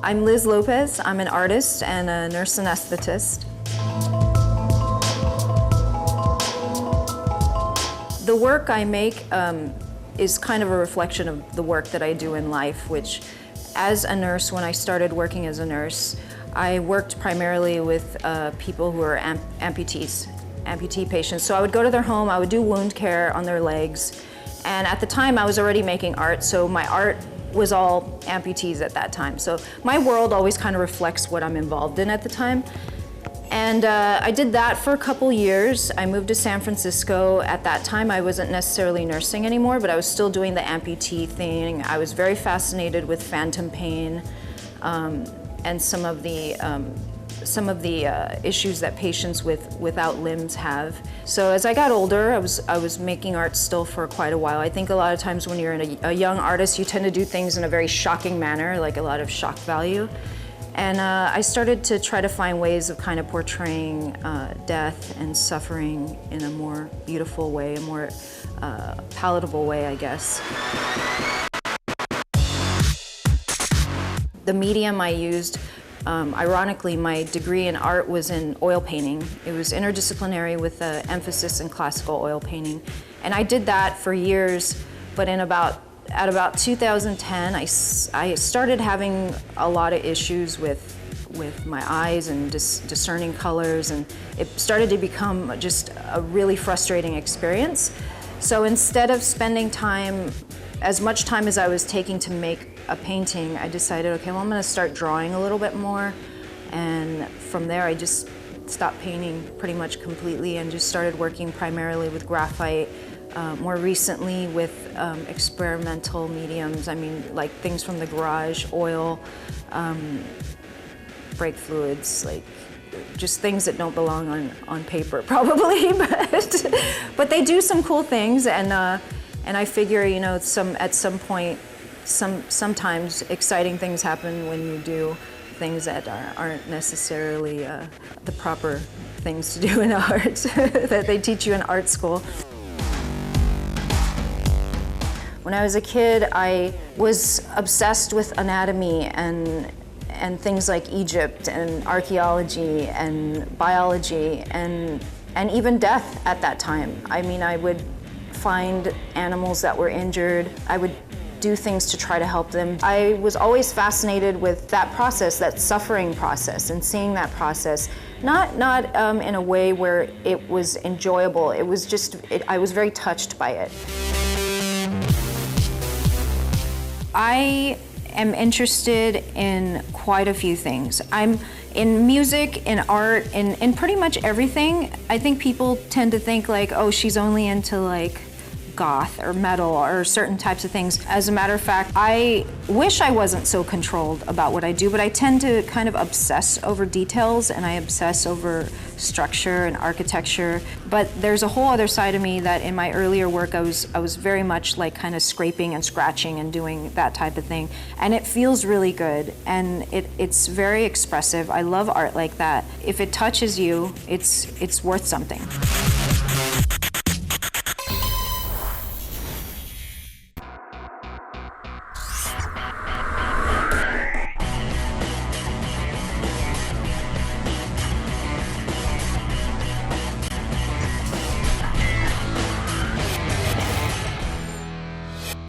I'm Lizz Lopez. I'm an artist and a nurse anesthetist. The work I make is kind of a reflection of the work that I do in life, which as a nurse, when I started working as a nurse, I worked primarily with people who are amputee patients. So I would go to their home, I would do wound care on their legs, and at the time I was already making art, so my art was all amputees at that time. So my world always kind of reflects what I'm involved in at the time. And I did that for a couple years. I moved to San Francisco. At that time, I wasn't necessarily nursing anymore, but I was still doing the amputee thing. I was very fascinated with phantom pain and some of the issues that patients without limbs have. So as I got older, I was making art still for quite a while. I think a lot of times when you're a young artist, you tend to do things in a very shocking manner, like a lot of shock value. And I started to try to find ways of kind of portraying death and suffering in a more beautiful way, a more palatable way, I guess. The medium I used, ironically, my degree in art was in oil painting. It was interdisciplinary with an emphasis in classical oil painting. And I did that for years, but at about 2010, I started having a lot of issues with my eyes and discerning colors, and it started to become just a really frustrating experience. So instead of spending as much time as I was taking to make a painting, I decided, okay, well, I'm gonna start drawing a little bit more. And from there, I just stopped painting pretty much completely and just started working primarily with graphite. More recently with experimental mediums, I mean, like things from the garage, oil, brake fluids, like just things that don't belong on paper probably, but they do some cool things, and I figure, you know, at some point, sometimes exciting things happen when you do things that aren't necessarily the proper things to do in art that they teach you in art school. When I was a kid, I was obsessed with anatomy and things like Egypt and archaeology and biology and even death at that time. I mean, I would find animals that were injured. I would do things to try to help them. I was always fascinated with that process, that suffering process, and seeing that process, not in a way where it was enjoyable. It was just, I was very touched by it. I am interested in quite a few things. I'm in music, in art, in pretty much everything. I think people tend to think like, oh, she's only into like goth or metal or certain types of things. As a matter of fact, I wish I wasn't so controlled about what I do, but I tend to kind of obsess over details, and I obsess over structure and architecture. But there's a whole other side of me that in my earlier work I was very much like kind of scraping and scratching and doing that type of thing. And it feels really good, and it's very expressive. I love art like that. If it touches you, it's worth something.